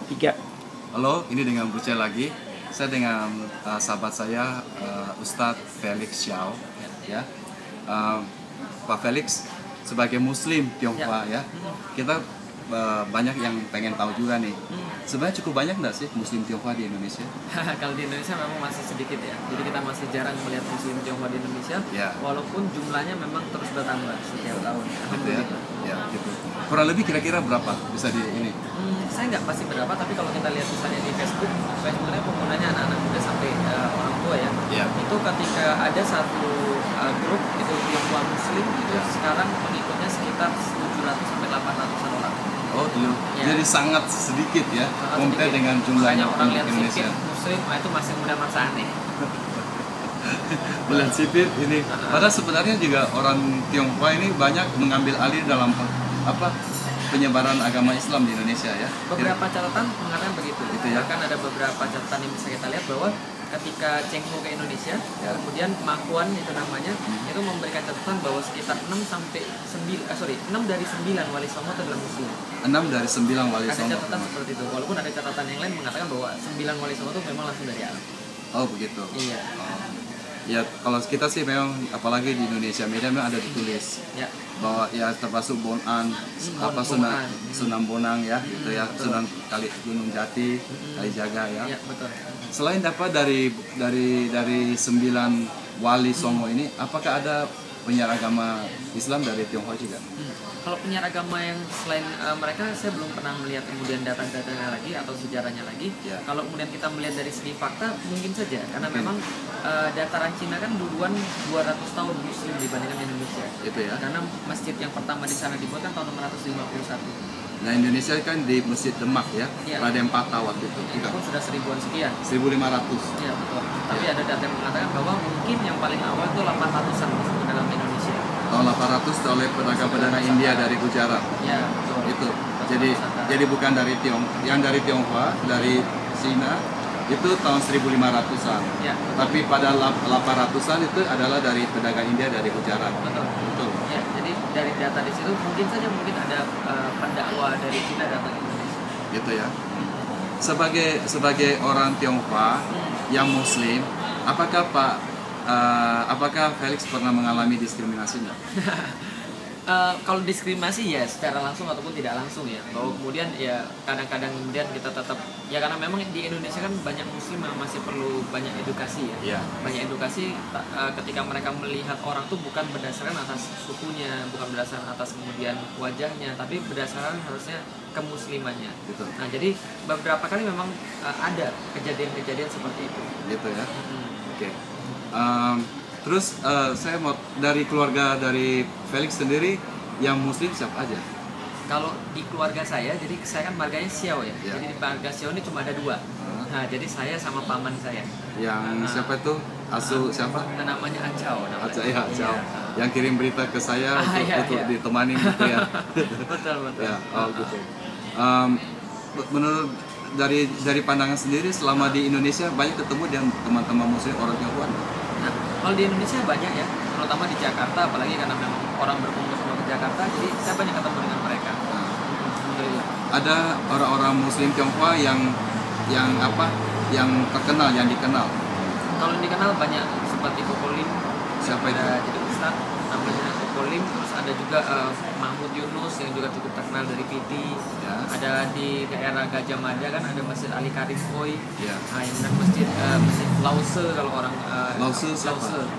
Tiga. Halo, ini dengan Buce lagi. Saya dengan sahabat saya Ustadz Felix Xiao, ya. Pak Felix sebagai Muslim Tionghoa ya, kita banyak yang pengen tahu juga nih. Sebenarnya cukup banyak nggak sih Muslim Tionghoa di Indonesia? Kalau di Indonesia memang masih sedikit ya. Jadi kita masih jarang melihat Muslim Tionghoa di Indonesia. Ya. Walaupun jumlahnya memang terus bertambah setiap tahun. Gitu ya. Ya, gitu. Kurang lebih kira-kira berapa bisa di ini? Saya nggak pasti berapa, tapi kalau kita lihat misalnya di Facebooknya penggunanya anak-anak muda sampai orang tua ya. Ya. Itu ketika ada satu grup itu Tionghoa Muslim itu sekarang pengikutnya sekitar 700 sampai 800-an orang. Oh, jadi sangat sedikit ya, compare dengan jumlahnya orang lihat Indonesia. Muslim, itu masih muda masa aneh. Melihat sipit ini, padahal sebenarnya juga orang Tionghoa ini banyak mengambil alih dalam penyebaran agama Islam di Indonesia ya. Beberapa catatan mengatakan begitu. Gitu ya. Bahkan ada beberapa catatan yang bisa kita lihat bahwa ketika Cheng Ho ke Indonesia, kemudian Ma Kuan itu namanya, itu memberikan catatan bahwa sekitar 6 dari 9 wali songo itu adalah Muslim. 6 dari 9 wali songo. Ada catatan seperti itu. Walaupun ada catatan yang lain mengatakan bahwa 9 wali songo itu memang langsung dari Arab. Oh begitu. Iya. Ya kalau kita sih memang apalagi di Indonesia media memang ada ditulis bahwa ya termasuk Bonan, Sunan Bonang ya gitu ya, Sunan Kali Gunung Jati, Kalijaga ya. Iya betul. Selain dapat dari 9 wali songo ini, apakah ada penyiar agama Islam dari Tionghoa juga? Kalau penyiar agama yang selain mereka, saya belum pernah melihat kemudian data-datanya lagi atau sejarahnya lagi. Kalau kemudian kita melihat dari segi fakta, mungkin saja karena memang dataran Cina kan duluan 200 tahun Muslim dibandingkan Indonesia. Itu ya. Karena masjid yang pertama di sana dibuat kan tahun 651. Nah Indonesia kan di Masjid Demak ya, Raden Patah waktu itu. Itu pun sudah 1000-an sekian. 1500. Iya betul. Tapi ada data yang mengatakan bahwa mungkin yang paling awal itu 800-an dalam Indonesia. Tahun 800 oleh pedagang perdana India dari Gujarat. Ya betul. Itu. Jadi bukan dari yang dari Tionghoa, dari Cina itu tahun 1500-an. Ya. Tapi pada 800-an itu adalah dari pedagang India dari Gujarat. Betul. Betul. Ya, jadi dari data di situ mungkin ada pendakwa dari Cina datang ke Indonesia. Gitu ya. Sebagai orang Tionghoa yang Muslim, apakah Felix pernah mengalami diskriminasi enggak? Kalau diskriminasi ya secara langsung ataupun tidak langsung ya. Bahwa kemudian ya kadang-kadang kemudian kita tetap ya karena memang di Indonesia kan banyak Muslim yang masih perlu banyak edukasi ya. Banyak edukasi ketika mereka melihat orang tuh bukan berdasarkan atas sukunya, bukan berdasarkan atas kemudian wajahnya, tapi berdasarkan harusnya kemuslimannya. Gitu. Nah jadi beberapa kali memang ada kejadian-kejadian seperti itu. Gitu ya. Oke. Terus saya mau dari keluarga dari Felix sendiri yang Muslim siapa aja? Kalau di keluarga saya, jadi saya kan marganya Xiao ya. Jadi di marga Xiao ini cuma ada 2. Nah, jadi saya sama paman saya. Yang siapa itu? Siapa? Namanya Acao. Acao. Yang kirim berita ke saya untuk ditemani gitu ya. Betul. Ya, gitu. Menurut dari pandangan sendiri selama di Indonesia banyak ketemu dengan teman-teman Muslim orang Tionghoa. Nah, kalau di Indonesia banyak ya, terutama di Jakarta, apalagi karena memang orang berkumpul semua ke Jakarta, jadi saya banyak ketemu dengan mereka. Ada orang-orang Muslim Tionghoa yang terkenal, yang dikenal. Kalau yang dikenal banyak seperti Kokolim. Siapa itu? Jadi Ustadz namanya Kokolim, terus ada juga Mahmud Yunus yang juga cukup terkenal dari PT. Ada di daerah Gajah Mada kan ada Masjid Ali Karim Khoi. Nah, yang Masjid Lause kalau orang Lause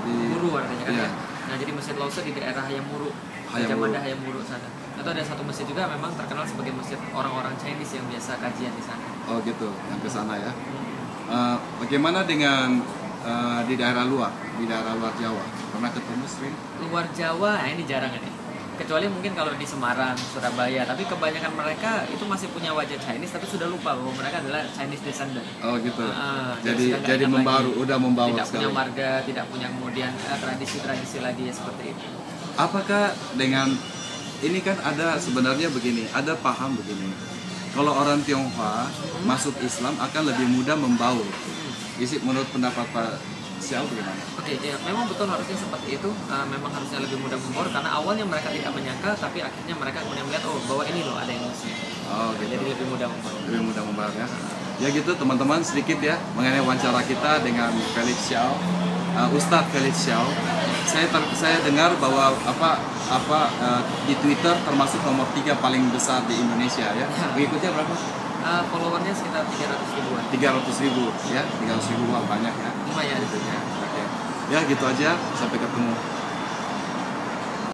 Muru artinya kan ya. Nah, jadi Masjid Lause di daerah Hayamuru. Gajah Mada Hayamuru sana. Itu ada satu masjid juga memang terkenal sebagai masjid orang-orang Chinese yang biasa kajian di sana. Oh gitu, yang ke sana ya. Bagaimana dengan di daerah luar Jawa? Pernah ketemu sering? Luar Jawa, ini jarang ini. Kecuali mungkin kalau di Semarang, Surabaya, tapi kebanyakan mereka itu masih punya wajah Chinese tapi sudah lupa bahwa mereka adalah Chinese descendant. Oh gitu. Jadi udah membawa tidak sekali. punya marga, tidak punya kemudian tradisi-tradisi lagi ya seperti itu. Apakah dengan ini kan ada sebenarnya begini, ada paham begini. Kalau orang Tionghoa masuk Islam akan lebih mudah membaur. Isi menurut pendapat Pak Xiao bagaimana? Oke, ya, memang betul harusnya seperti itu. Memang harusnya lebih mudah membaur karena awalnya mereka tidak menyangka, tapi akhirnya mereka kemudian melihat bahwa ini loh ada yang Muslim. Oh, gitu. Jadi lebih mudah membaur. Lebih mudah membaur. gambar ya. Ya gitu teman-teman, sedikit ya mengenai wawancara kita dengan Felix Xiao, Ustadz Felix Xiao. Saya dengar bahwa di Twitter termasuk nomor 3 paling besar di Indonesia ya. Pengikutnya berapa? Followernya sekitar 300 ribuan. 300 ribu ya, 300 ribu banyak ya. Lumayan itu ya. Oke. Ya gitu aja, sampai ketemu.